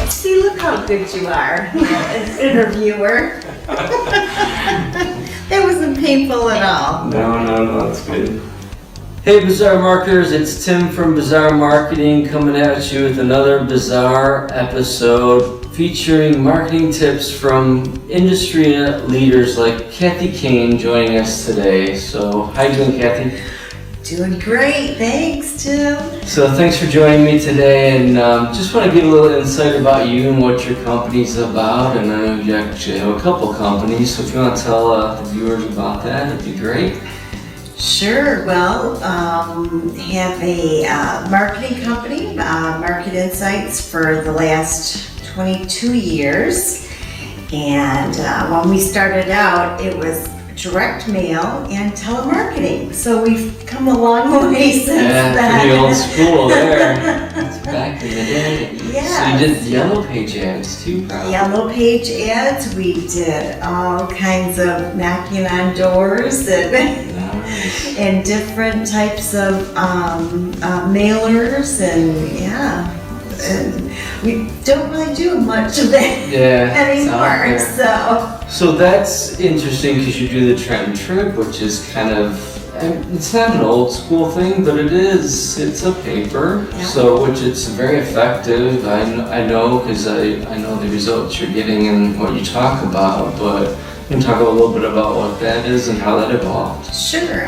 See, look how good you are, an interviewer. That wasn't painful at all. No, it's good. Hey Bazaar Marketers, it's Tim from Bazaar Marketing coming at you with another Bazaar episode featuring marketing tips from industry leaders like Kathy Kane joining us today. So, how you doing, Kathy? Doing great, thanks, Tim. So thanks for joining me today, and just want to give a little insight about you and what your company's about. And I know you actually have a couple companies, so if you want to tell the viewers about that, it'd be great. Sure, well, have a marketing company, Market Insights, for the last 22 years. And when we started out, it was direct mail and telemarketing. So we've come a long way since then. Yeah, pretty old school there. That's back in the day. Yeah. So you did Yellow Page ads too, probably. Yellow Page ads, we did all kinds of knocking on doors Nice. and different types of mailers, and yeah. And we don't really do much of that anymore, So that's interesting because you do the Trenton Trib, which is kind of, it's not an old school thing, but it's a paper, Yeah. so which it's very effective. I know because I know the results you're getting and what you talk about, but you can talk a little bit about what that is and how that evolved. Sure,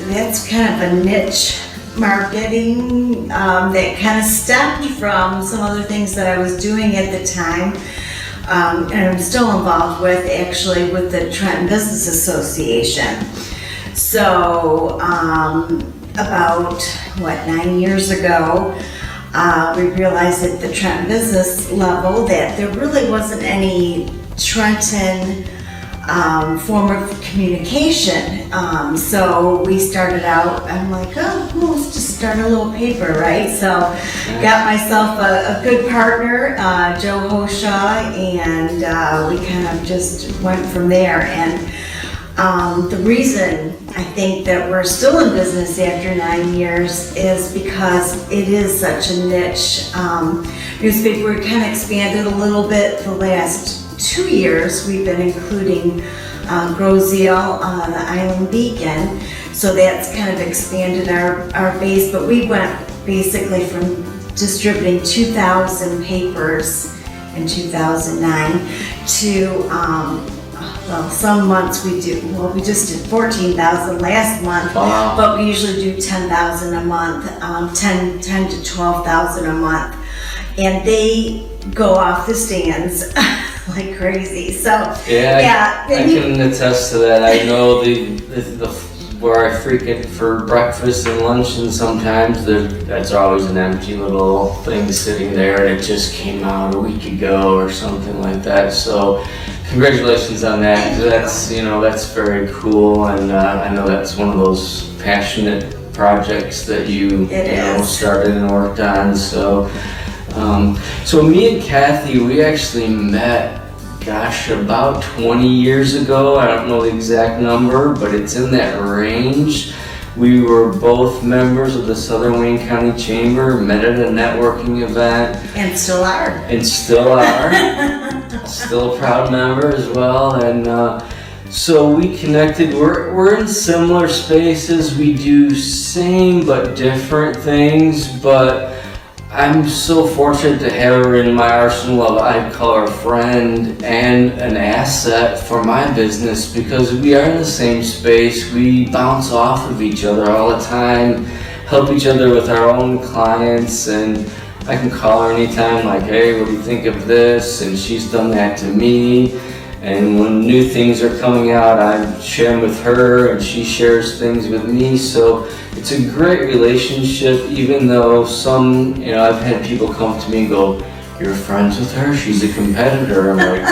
that's kind of a niche marketing that kind of stemmed from some other things that I was doing at the time, and I'm still involved with, actually, with the Trenton Business Association. So about 9 years ago, we realized at the Trenton business level that there really wasn't any Trenton form of communication. So we started out, I'm like, let's just start a little paper, right? So got myself a good partner, Joe Hoshaw, and we kind of just went from there. And the reason I think that we're still in business after 9 years is because it is such a niche newspaper. We kind of expanded a little bit the last 2 years. We've been including Grozeal, the Island Beacon, so that's kind of expanded our base, but we went basically from distributing 2,000 papers in 2009 to, some months we just did 14,000 last month. Wow. But we usually do 10,000 a month, 10 to 12,000 a month, and they go off the stands like crazy. So I can attest to that. I know the where I frequent for breakfast and lunch, and sometimes that's always an empty little thing sitting there, and it just came out a week ago or something like that. So congratulations on that. That's very cool, and I know that's one of those passionate projects that you started and worked on. So me and Kathy, we actually met, about 20 years ago. I don't know the exact number, but it's in that range. We were both members of the Southern Wayne County Chamber, met at a networking event. And still are. And still are. Still a proud member as well. And so we connected. We're in similar spaces. We do same but different things, but I'm so fortunate to have her in my arsenal of, I'd call her a friend and an asset for my business, because we are in the same space. We bounce off of each other all the time, help each other with our own clients, and I can call her anytime like, hey, what do you think of this? And she's done that to me. And when new things are coming out, I share them with her and she shares things with me. So it's a great relationship, even though I've had people come to me and go, you're friends with her? She's a competitor. I'm like,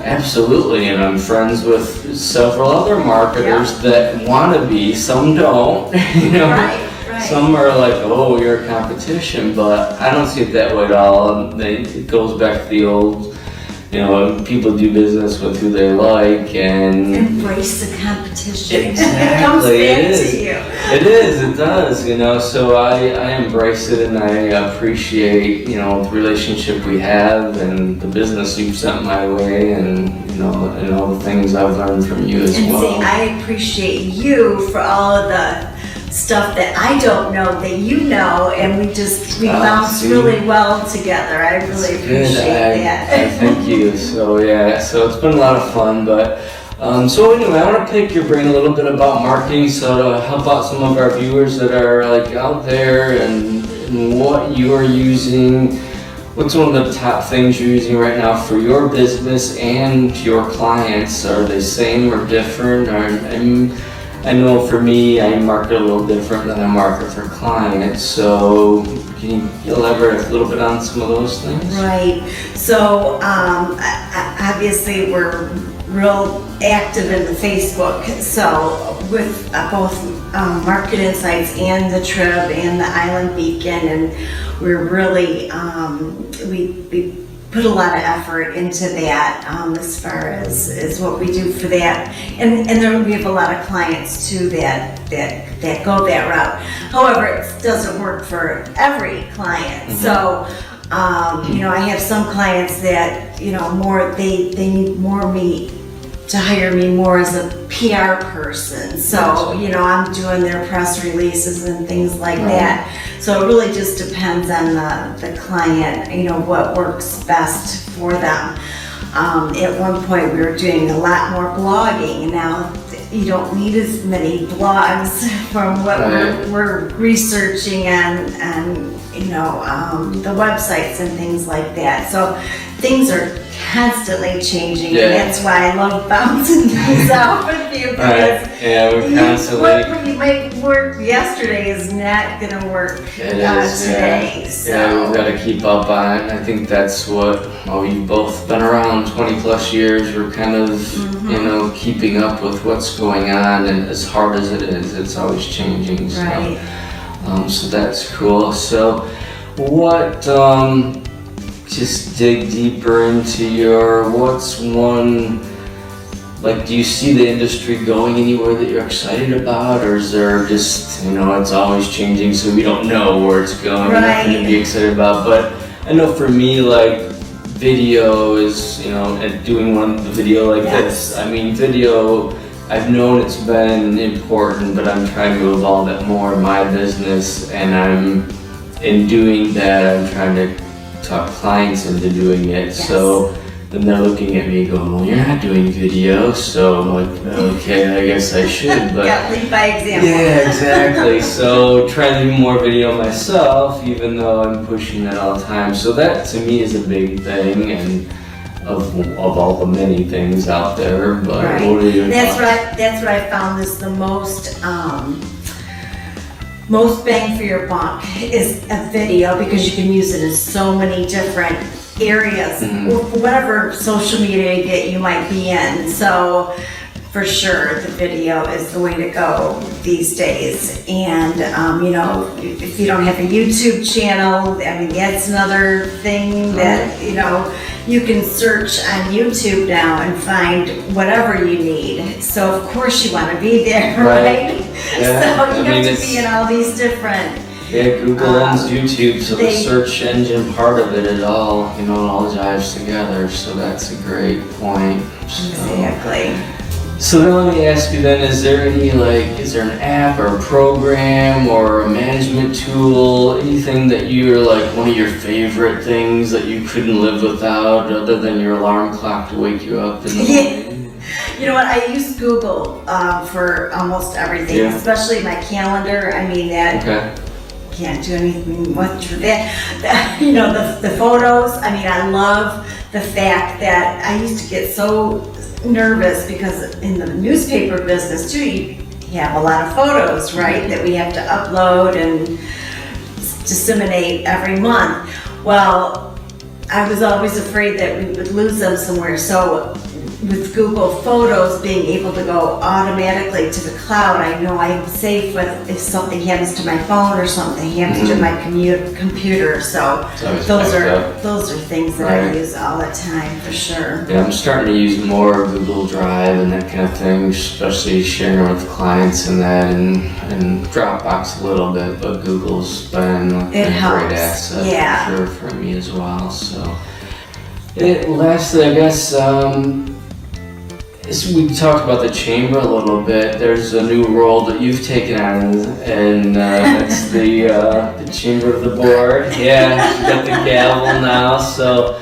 absolutely. And I'm friends with several other marketers that want to be, some don't. Right. Some are like, oh, you're a competition, but I don't see it that way at all. It goes back to the old people do business with who they like, and Embrace the competition. Exactly, It comes back it is. to you. it does, so I embrace it, and I appreciate, the relationship we have and the business you've sent my way, and, and all the things I've learned from you as And well. see, I appreciate you for all of the stuff that I don't know that you know, and we bounce see. really well together. I really appreciate I that. thank you. So it's been a lot of fun, but so anyway, I want to pick your brain a little bit about marketing, so to help out some of our viewers that are like out there, and what you are using. What's one of the top things you're using right now for your business and your clients? Are they same or different? I know for me, I market a little different than I market for clients. So can you elaborate a little bit on some of those things? Right. So obviously we're real active in the Facebook. So with both Market Insights and the Trib and the Island Beacon, and we're really we put a lot of effort into that as far as what we do for that, and then we have a lot of clients too that go that route. However, it doesn't work for every client. Mm-hmm. So I have some clients that they need more me to hire me more as a PR person. So I'm doing their press releases and things like that. So it really just depends on the client, what works best for them. At one point we were doing a lot more blogging, and now you don't need as many blogs from what we're researching and the websites and things like that. So things are constantly changing, and that's why I love bouncing things out with you, because we constantly. what you might work yesterday is not going to work today. So. We've got to keep up on it. I think that's what we've both been around 20 plus years. We're kind of keeping up with what's going on, and as hard as it is, it's always changing. So, so that's cool. So what? Just dig deeper into what's one, like, do you see the industry going anywhere that you're excited about, or is there just, it's always changing, so we don't know where it's going, nothing to be excited about? But I know for me, like, video is, and doing the video like this, I mean, video, I've known it's been important, but I'm trying to evolve it more in my business, and in doing that, I'm trying to talk clients into doing it. So then they're looking at me going, well, you're not doing video. So I'm like, okay, I guess I should. But lead by example. Yeah, exactly. So trying to do more video myself, even though I'm pushing that all the time. So that to me is a big thing, and of all the many things out there. But what are your thoughts? That's what I found is the most bang for your buck is a video, because you can use it in so many different areas, whatever social media you might be in. So for sure the video is the way to go these days. And if you don't have a YouTube channel, I mean, that's another thing that you can search on YouTube now and find whatever you need. So of course you want to be there, right? Yeah. So you have to be in all these different. Yeah, Google owns YouTube, so the search engine part of it all, all jives together. So that's a great point. Exactly. So then let me ask you then, is there an app or a program or a management tool, anything that you're like one of your favorite things that you couldn't live without, other than your alarm clock to wake you up in the morning? You know what, I use Google for almost everything, especially my calendar. I mean, can't do anything much with that. The photos, I mean, I love the fact that I used to get so nervous, because in the newspaper business too, you have a lot of photos, right, that we have to upload and disseminate every month. Well, I was always afraid that we would lose them somewhere. So with Google Photos being able to go automatically to the cloud, I know I'm safe with if something happens to my phone or something happens to my computer. So It's always those backed are up. those are things that I Right. use all the time for sure. Yeah, I'm starting to use more Google Drive and that kind of thing, especially sharing with clients and that, and Dropbox a little bit, but Google's been a It helps, great asset yeah. for sure for me as well. So, lastly, I guess, we talked about the chamber a little bit. There's a new role that you've taken on, and that's the chamber of the board. Yeah, you got the gavel now, so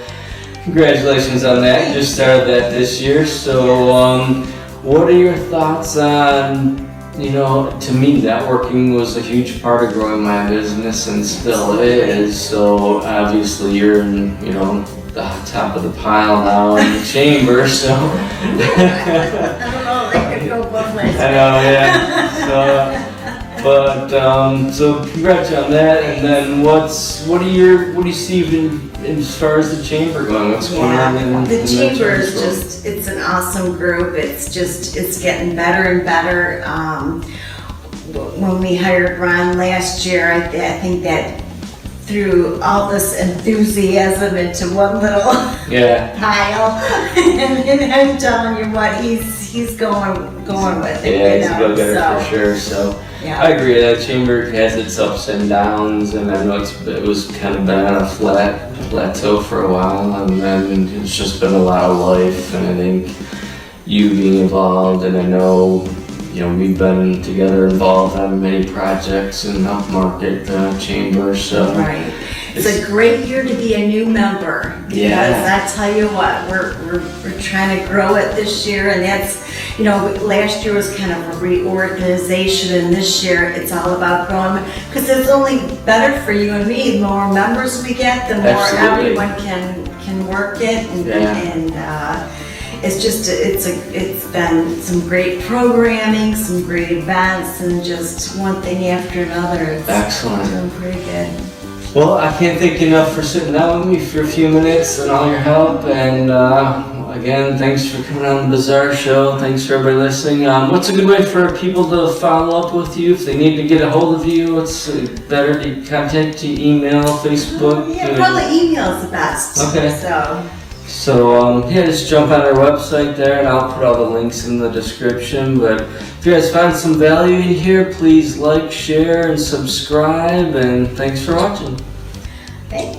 congratulations on that. You just started that this year. So, what are your thoughts on, to me, networking was a huge part of growing my business and still is. So, obviously, you're in, the top of the pile now in the chamber, so. I don't know, they could go both ways. I know, yeah. So congrats on that. And then what do you see as far as the chamber going? What's going on in the in chamber that is world? just, it's an awesome group. It's getting better and better. When we hired Ron last year, I think that threw all this enthusiasm into one little Yeah. pile, and I'm telling you what, he's going with it. Yeah, it's a go-getter so, for sure. So I yeah. agree. That chamber has its ups and downs, and I know it was kind of been on a plateau for a while, and then it's just been a lot of life. And I think you being involved, and I know we've been together involved on many projects in the upmarket chamber. So Right. It's a great year to be a new member. Because Yeah. I tell you what, we're trying to grow it this year, and that's, last year was kind of a reorganization, and this year it's all about growing. Because it's only better for you and me. The more members we get, the more Absolutely. everyone can work it, and it's been some great programming, some great events, and just one thing after another. It's Excellent. doing pretty good. Well, I can't thank you enough for sitting down with me for a few minutes and all your help. And again, thanks for coming on the Bazaar Show. Thanks for everybody listening. What's a good way for people to follow up with you if they need to get a hold of you? What's better to contact you? Email, Facebook? Yeah, probably email's the best. Okay. So, just jump on our website there, and I'll put all the links in the description. But if you guys found some value in here, please like, share, and subscribe. And thanks for watching. Thank